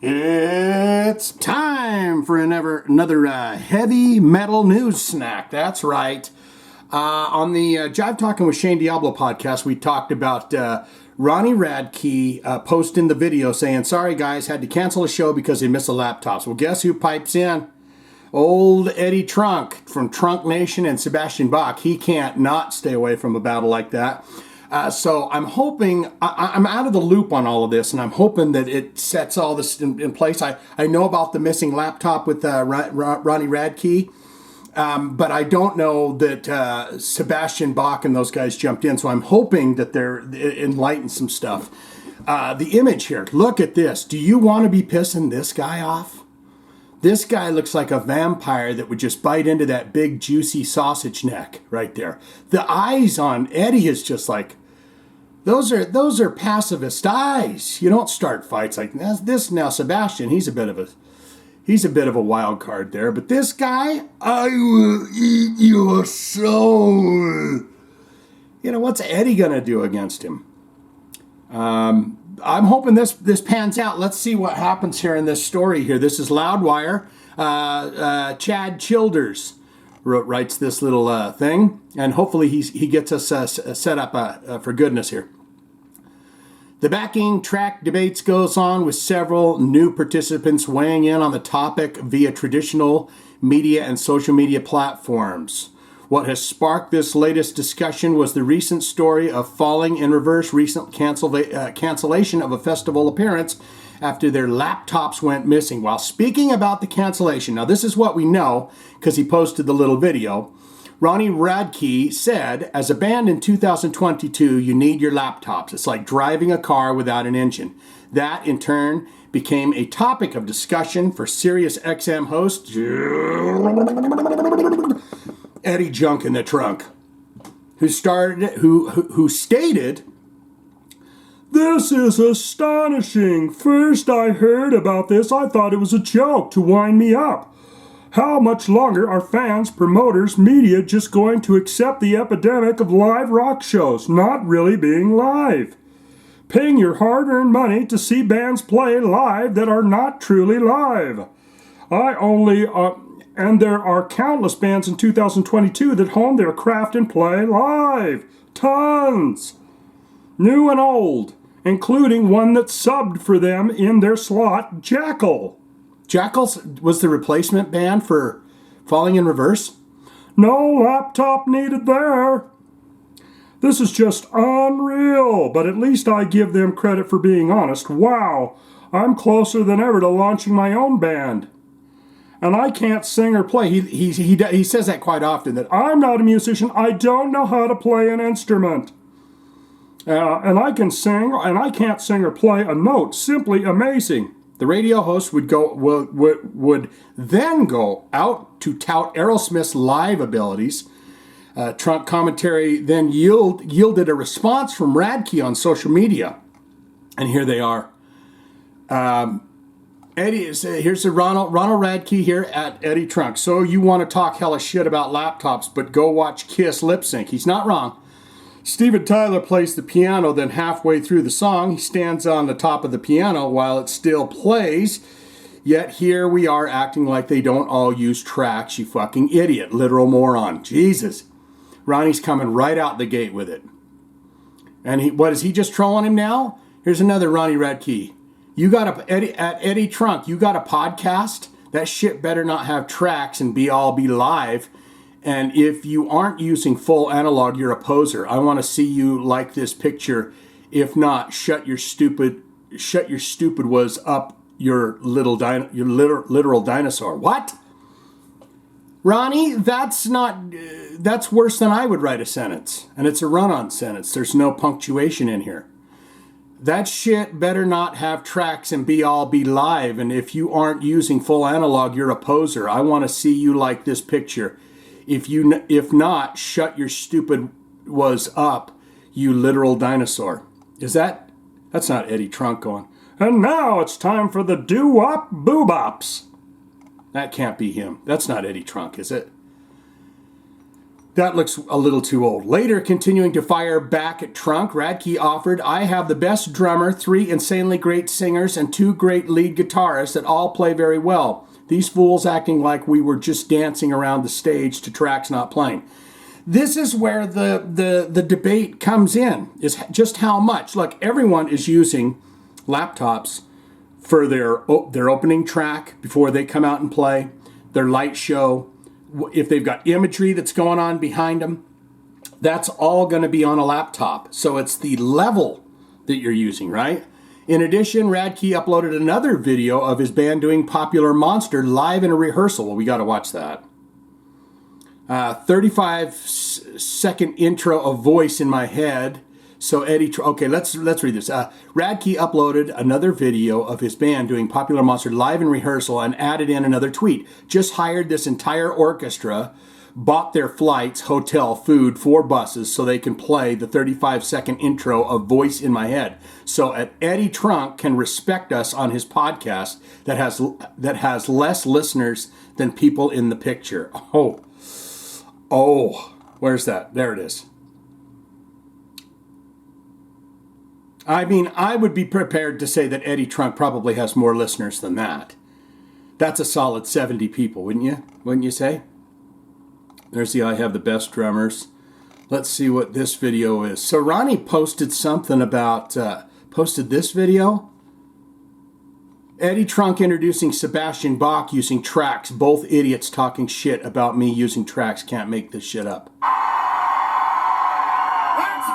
It's time for another heavy metal news snack. That's right. On the Jive Talking with Shane Diablo podcast, we talked about Ronnie Radke posting the video saying, sorry guys, had to cancel a show because they missed the laptops. Well, guess who pipes in? Old Eddie Trunk from Trunk Nation and Sebastian Bach. He can't not stay away from a battle like that. So I'm hoping, I'm out of the loop on all of this, and I'm hoping that it sets all this in place. I know about the missing laptop with Ronnie Radke, but I don't know that Sebastian Bach and those guys jumped in. So I'm hoping that they're enlighten some stuff. The image here, look at this. Do you want to be pissing this guy off? This guy looks like a vampire that would just bite into that big juicy sausage neck right there. The eyes on Eddie is just like, those are pacifist eyes. You don't start fights like this. Now Sebastian, he's a bit of a wild card there. But this guy, I will eat your soul. You know, what's Eddie gonna do against him? I'm hoping this pans out. Let's see what happens here in this story here. This is Loudwire. Chad Childers writes this little thing, and hopefully he gets us set up for goodness here. The backing track debates goes on with several new participants weighing in on the topic via traditional media and social media platforms. What has sparked this latest discussion was the recent story of Falling in Reverse recent cancellation of a festival appearance after their laptops went missing. While speaking about the cancellation, now this is what we know because he posted the little video. Ronnie Radke said, as a band in 2022, you need your laptops. It's like driving a car without an engine. That, in turn, became a topic of discussion for Sirius XM host Eddie Junk in the Trunk, who stated, "This is astonishing. First I heard about this, I thought it was a joke to wind me up. How much longer are fans, promoters, media just going to accept the epidemic of live rock shows not really being live? Paying your hard-earned money to see bands play live that are not truly live. And there are countless bands in 2022 that hone their craft and play live. Tons. New and old, including one that subbed for them in their slot, Jackal." Jackal was the replacement band for Falling in Reverse? "No laptop needed there. This is just unreal, but at least I give them credit for being honest. Wow, I'm closer than ever to launching my own band. And I can't sing or play." He says that quite often, that I'm not a musician. I don't know how to play an instrument. And I can sing, and I can't sing or play a note. Simply amazing. The radio host would then go out to tout Aerosmith's live abilities. Trunk commentary then yielded a response from Radke on social media. And here they are. Here's the Ronald Radke here at Eddie Trunk. "So you want to talk hella shit about laptops, but go watch Kiss lip sync." He's not wrong. Steven Tyler plays the piano, then halfway through the song, he stands on the top of the piano while it still plays. Yet here we are acting like they don't all use tracks, you fucking idiot, literal moron. Jesus. Ronnie's coming right out the gate with it. And what is he just trolling him now? Here's another Ronnie Radke. At Eddie Trunk, you got a podcast? That shit better not have tracks and be live. And if you aren't using full analog, you're a poser. I want to see you like this picture. If not, shut your stupid was up your literal dinosaur. What? Ronnie, that's worse than I would write a sentence. And it's a run-on sentence. There's no punctuation in here. That shit better not have tracks and be live. And if you aren't using full analog, you're a poser. I want to see you like this picture. If not, shut your stupid was up, you literal dinosaur. That's not Eddie Trunk going, "And now it's time for the doo-wop boobops." That can't be him. That's not Eddie Trunk, is it? That looks a little too old. Later, continuing to fire back at Trunk, Radke offered, I have the best drummer, 3 insanely great singers, and 2 great lead guitarists that all play very well. These fools acting like we were just dancing around the stage to tracks not playing. This is where the debate comes in, is just how much. Look, everyone is using laptops for their opening track before they come out and play, their light show. If they've got imagery that's going on behind them, that's all going to be on a laptop. So it's the level that you're using, right? In addition, Radke uploaded another video of his band doing Popular Monster live in a rehearsal. Well, we got to watch that. 35-second intro of Voice in My Head. So okay, let's read this. Radke uploaded another video of his band doing Popular Monster live in rehearsal and added in another tweet. Just hired this entire orchestra, bought their flights, hotel, food, 4 buses so they can play the 35-second intro of Voice in My Head. So Eddie Trunk can respect us on his podcast that has less listeners than people in the picture. Oh, where's that? There it is. I mean, I would be prepared to say that Eddie Trunk probably has more listeners than that. That's a solid 70 people, wouldn't you? Wouldn't you say? There's the I have the best drummers. Let's see what this video is. So Ronnie posted something about, posted this video. Eddie Trunk introducing Sebastian Bach using tracks. Both idiots talking shit about me using tracks. Can't make this shit up. That's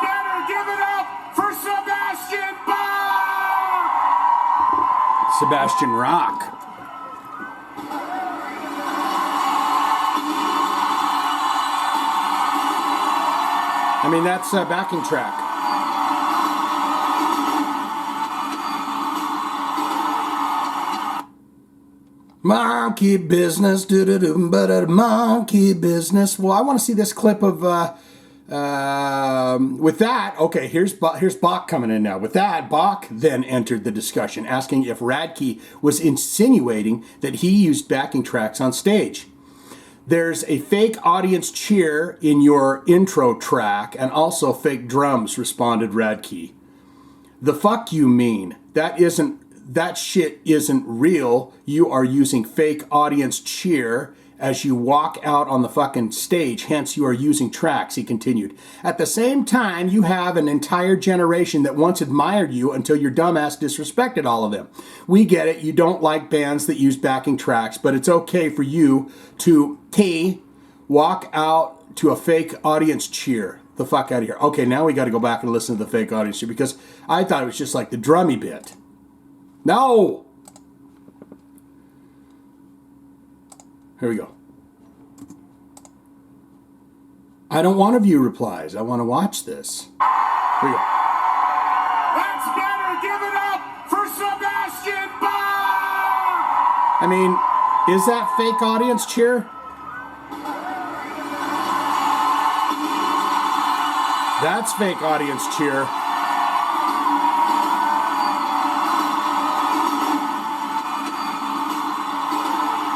better. Give it up for Sebastian Bach. Sebastian Rock. I mean, that's a backing track. Monkey business, monkey business. Well, I want to see this clip of, with that, okay, here's Bach coming in now. With that, Bach then entered the discussion, asking if Radke was insinuating that he used backing tracks on stage. There's a fake audience cheer in your intro track and also fake drums, responded Radke. The fuck you mean? That shit isn't real. You are using fake audience cheer as you walk out on the fucking stage. Hence, you are using tracks, he continued. At the same time, you have an entire generation that once admired you until your dumbass disrespected all of them. We get it. You don't like bands that use backing tracks, but it's okay for you to walk out to a fake audience cheer. The fuck out of here. Okay, now we got to go back and listen to the fake audience cheer because I thought it was just like the drummy bit. No! Here we go. I don't want to view replies. I want to watch this. Here we go. That's better. Give it up for Sebastian Bach. I mean, is that fake audience cheer? That's fake audience cheer.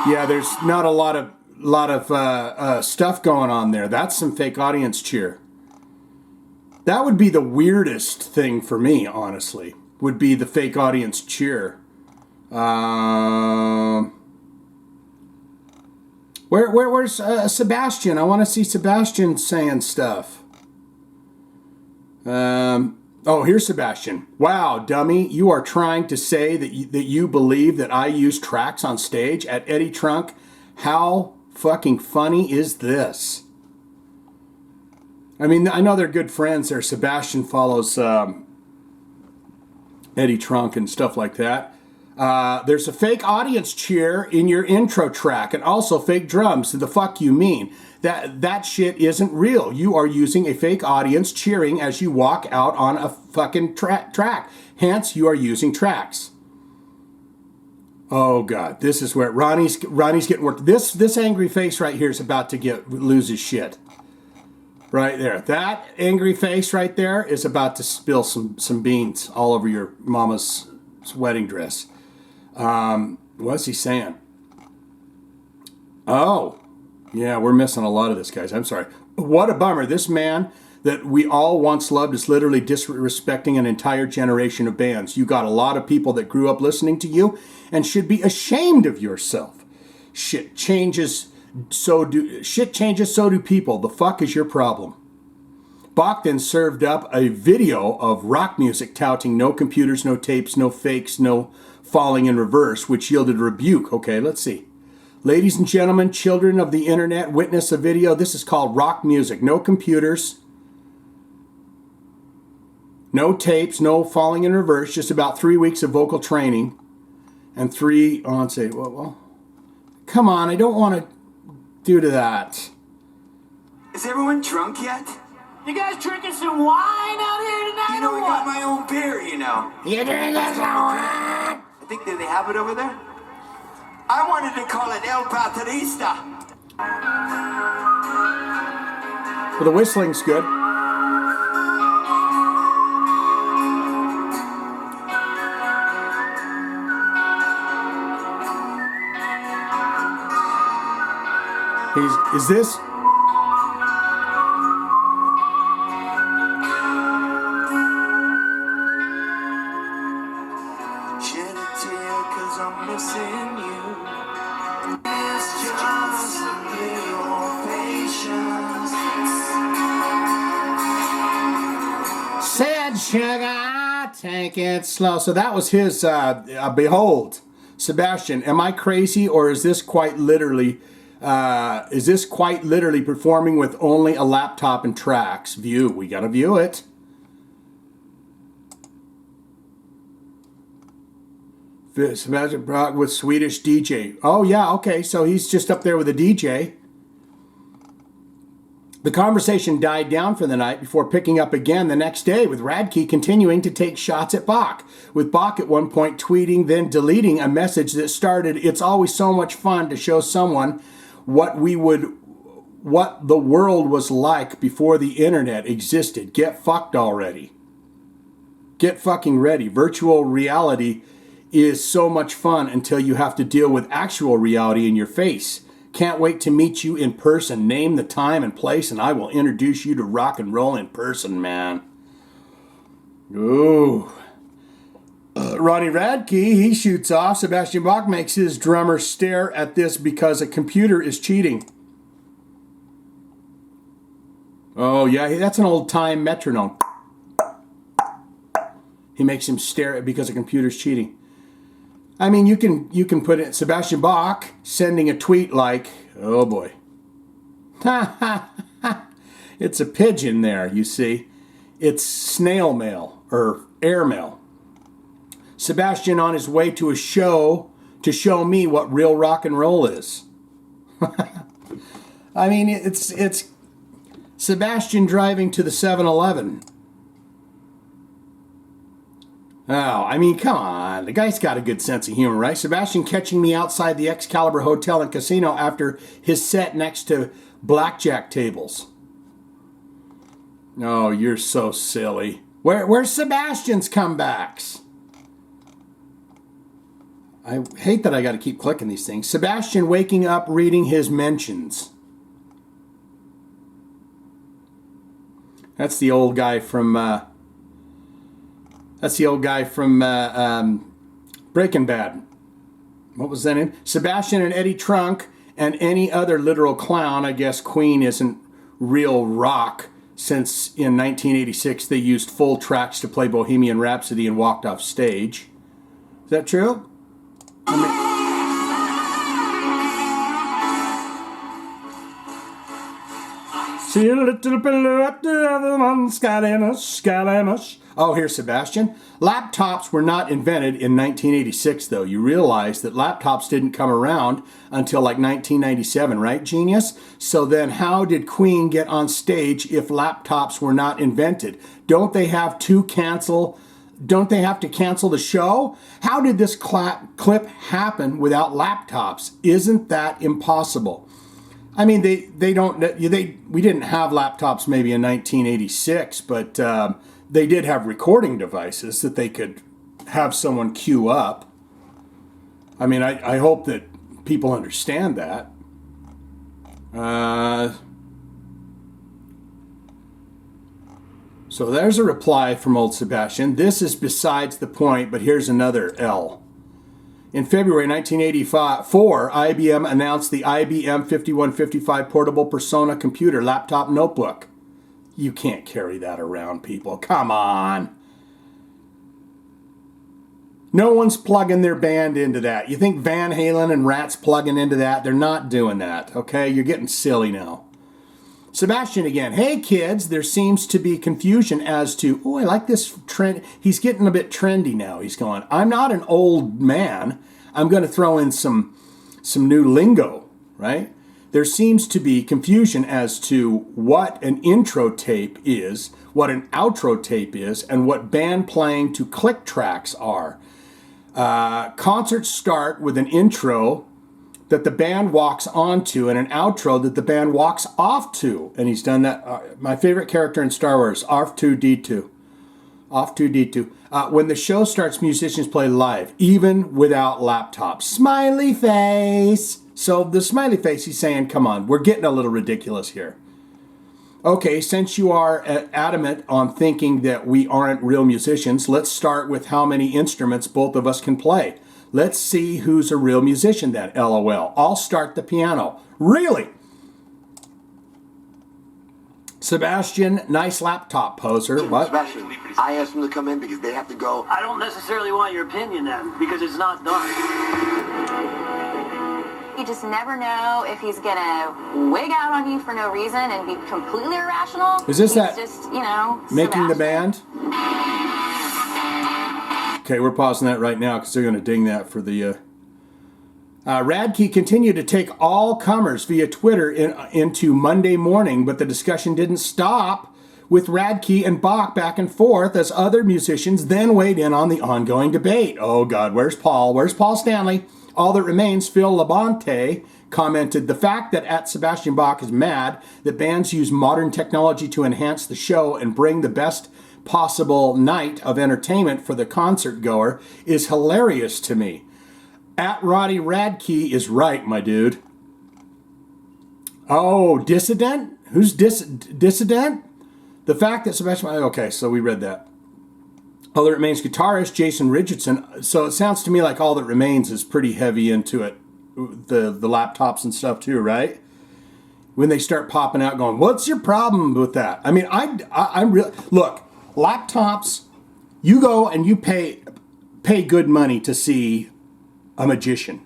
Yeah, there's not a lot of stuff going on there. That's some fake audience cheer. That would be the weirdest thing for me, honestly. Would be the fake audience cheer. Where's Sebastian? I want to see Sebastian saying stuff. Oh, here's Sebastian. Wow, dummy, you are trying to say that you believe that I use tracks on stage at Eddie Trunk? How fucking funny is this? I mean, I know they're good friends there. Sebastian follows Eddie Trunk and stuff like that. There's a fake audience cheer in your intro track and also fake drums. The fuck you mean? That shit isn't real. You are using a fake audience cheering as you walk out on a fucking track. Hence, you are using tracks. Oh God, this is where Ronnie's getting worked. This angry face right here is about to lose his shit. Right there. That angry face right there is about to spill some beans all over your mama's wedding dress. What's he saying? Oh. Yeah, we're missing a lot of this, guys. I'm sorry. What a bummer. This man that we all once loved is literally disrespecting an entire generation of bands. You got a lot of people that grew up listening to you and should be ashamed of yourself. Shit changes, so do people. The fuck is your problem? Bach then served up a video of rock music touting no computers, no tapes, no fakes, no falling in reverse, which yielded a rebuke. Okay, let's see. Ladies and gentlemen, children of the internet, witness a video. This is called rock music. No computers, no tapes, no falling in reverse, just about 3 weeks of vocal training. And let's say, well, come on, I don't want to do to that. Is everyone drunk yet? You guys drinking some wine out here tonight? You know, I got my own beer, you know. You drinking some wine? I think that they have it over there. I wanted to call it El Paterista. Well, the whistling's good. Is this? Shed a tear 'cause I'm missing you. It's just a little patience. Said sugar, take it slow. So that was his, behold, Sebastian, am I crazy or is this quite literally performing with only a laptop and tracks? View, we gotta view it. Sebastian Bach with Swedish DJ. Oh yeah, okay, so he's just up there with a DJ. The conversation died down for the night before picking up again the next day with Radke continuing to take shots at Bach, with Bach at one point tweeting, then deleting a message that started, "It's always so much fun to show someone what the world was like before the internet existed. Get fucked already. Get fucking ready. Virtual reality is so much fun until you have to deal with actual reality in your face. Can't wait to meet you in person. Name the time and place and I will introduce you to rock and roll in person, man." Ooh. Ronnie Radke, he shoots off. Sebastian Bach makes his drummer stare at this because a computer is cheating. Oh yeah, that's an old time metronome. He makes him stare at because a computer's cheating. I mean, you can put it, Sebastian Bach sending a tweet like, oh boy. It's a pigeon there, you see. It's snail mail or air mail. Sebastian on his way to a show to show me what real rock and roll is. I mean, it's Sebastian driving to the 7-Eleven. Oh, I mean, come on. The guy's got a good sense of humor, right? Sebastian catching me outside the Excalibur Hotel and Casino after his set next to blackjack tables. Oh, you're so silly. Where's Sebastian's comebacks? I hate that I got to keep clicking these things. Sebastian waking up, reading his mentions. That's the old guy from... Breaking Bad. What was that name? Sebastian and Eddie Trunk and any other literal clown. I guess Queen isn't real rock since in 1986 they used full tracks to play Bohemian Rhapsody and walked off stage. Is that true? See a little pillow at the other one, Skylamush. Oh, here's Sebastian. Laptops were not invented in 1986, though. You realize that laptops didn't come around until like 1997, right, genius? So then how did Queen get on stage if laptops were not invented? Don't they have to cancel the show? How did this clip happen without laptops? Isn't that impossible? I mean, we didn't have laptops maybe in 1986, but they did have recording devices that they could have someone queue up. I mean, I hope that people understand that. So there's a reply from old Sebastian. This is besides the point, but here's another L. In February 1984, IBM announced the IBM 5155 Portable Persona Computer Laptop Notebook. You can't carry that around, people. Come on. No one's plugging their band into that. You think Van Halen and Rat's plugging into that? They're not doing that, okay? You're getting silly now. Sebastian again. Hey, kids, there seems to be confusion as to, oh, I like this trend. He's getting a bit trendy now. He's going, I'm not an old man. I'm going to throw in some new lingo, right? There seems to be confusion as to what an intro tape is, what an outro tape is, and what band playing to click tracks are. Concerts start with an intro that the band walks onto and an outro that the band walks off to. And he's done that. My favorite character in Star Wars, R2-D2. When the show starts, musicians play live, even without laptops. Smiley face. So the smiley face, he's saying, come on, we're getting a little ridiculous here. Okay, since you are adamant on thinking that we aren't real musicians, let's start with how many instruments both of us can play. Let's see who's a real musician then, LOL. I'll start the piano. Really? Sebastian, nice laptop poser. What? Sebastian, I asked them to come in because they have to go. I don't necessarily want your opinion then, because it's not done. You just never know if he's gonna wig out on you for no reason and be completely irrational. Is this he's that just, you know, making the Sebastian. band? Okay, we're pausing that right now because they're going to ding that for the... Radke continued to take all comers via Twitter into Monday morning, but the discussion didn't stop with Radke and Bach back and forth as other musicians then weighed in on the ongoing debate. Oh, God, where's Paul? Where's Paul Stanley? All that remains, Phil Labonte commented, the fact that at Sebastian Bach is mad that bands use modern technology to enhance the show and bring the best possible night of entertainment for the concert goer is hilarious to me. At Ronnie Radke is right, my dude. Oh, dissident? Who's dissident? The fact that Sebastian... Okay, so we read that. All That Remains guitarist Jason Richardson. So it sounds to me like All That Remains is pretty heavy into it. The laptops and stuff too, right? When they start popping out going, what's your problem with that? I mean, I'm really... Look, laptops, you go and you pay good money to see a magician.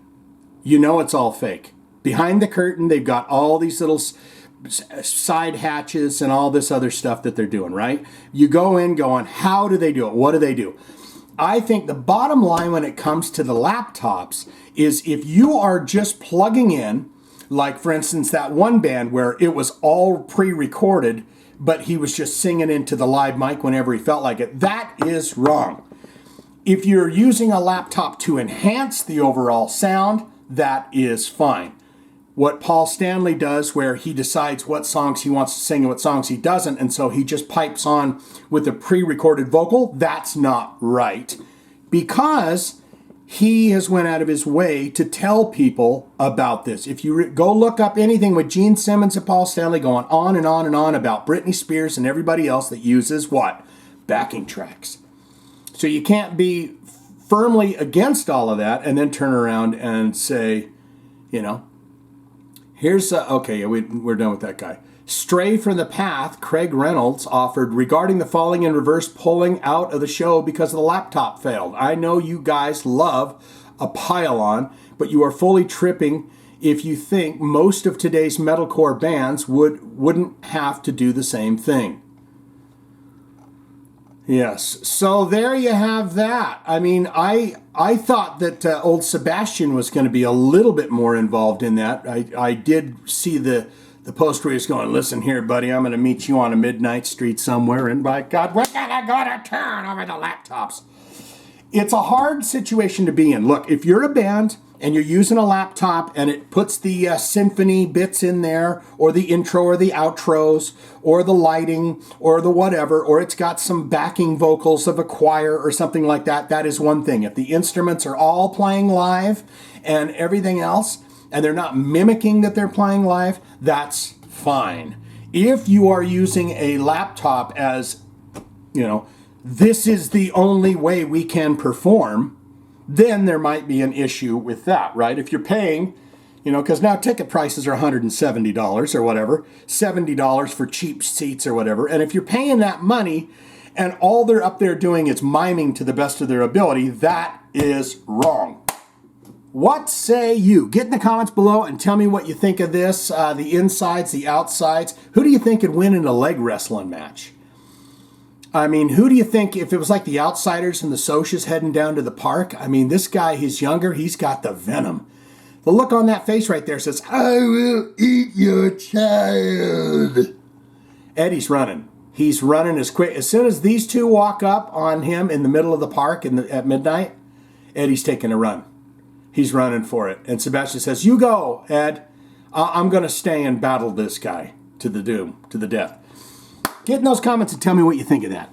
You know it's all fake. Behind the curtain, they've got all these little side hatches and all this other stuff that they're doing, right? You go in going, how do they do it? What do they do? I think the bottom line when it comes to the laptops is if you are just plugging in, like for instance, that one band where it was all pre-recorded, but he was just singing into the live mic whenever he felt like it, that is wrong. If you're using a laptop to enhance the overall sound, that is fine. What Paul Stanley does where he decides what songs he wants to sing and what songs he doesn't, and so he just pipes on with a pre-recorded vocal, that's not right. Because he has went out of his way to tell people about this. If you go look up anything with Gene Simmons and Paul Stanley going on and on and on about Britney Spears and everybody else that uses what? Backing tracks. So you can't be firmly against all of that and then turn around and say, you know, here's, okay, we're done with that guy. Stray from the Path, Craig Reynolds offered regarding the Falling in Reverse pulling out of the show because the laptop failed. I know you guys love a pile-on, but you are fully tripping if you think most of today's metalcore bands wouldn't have to do the same thing. Yes, so there you have that. I mean, I thought that old Sebastian was going to be a little bit more involved in that. I did see the post where he's going, listen here, buddy, I'm going to meet you on a midnight street somewhere, and by God, we're going to go to town over the laptops. It's a hard situation to be in. Look, if you're a band and you're using a laptop and it puts the symphony bits in there, or the intro or the outros, or the lighting, or the whatever, or it's got some backing vocals of a choir or something like that, that is one thing. If the instruments are all playing live and everything else, and they're not mimicking that they're playing live, that's fine. If you are using a laptop as this is the only way we can perform, then there might be an issue with that, right? If you're paying, because now ticket prices are $170 or whatever, $70 for cheap seats or whatever. And if you're paying that money and all they're up there doing is miming to the best of their ability, that is wrong. What say you? Get in the comments below and tell me what you think of this, the insides, the outsides. Who do you think could win in a leg wrestling match? I mean, who do you think, if it was like the Outsiders and the Socias heading down to the park? I mean, this guy, he's younger, he's got the venom. The look on that face right there says, I will eat your child. Eddie's running. He's running as quick. As soon as these two walk up on him in the middle of the park at midnight, Eddie's taking a run. He's running for it. And Sebastian says, you go, Ed. I'm going to stay and battle this guy to the doom, to the death. Get in those comments and tell me what you think of that.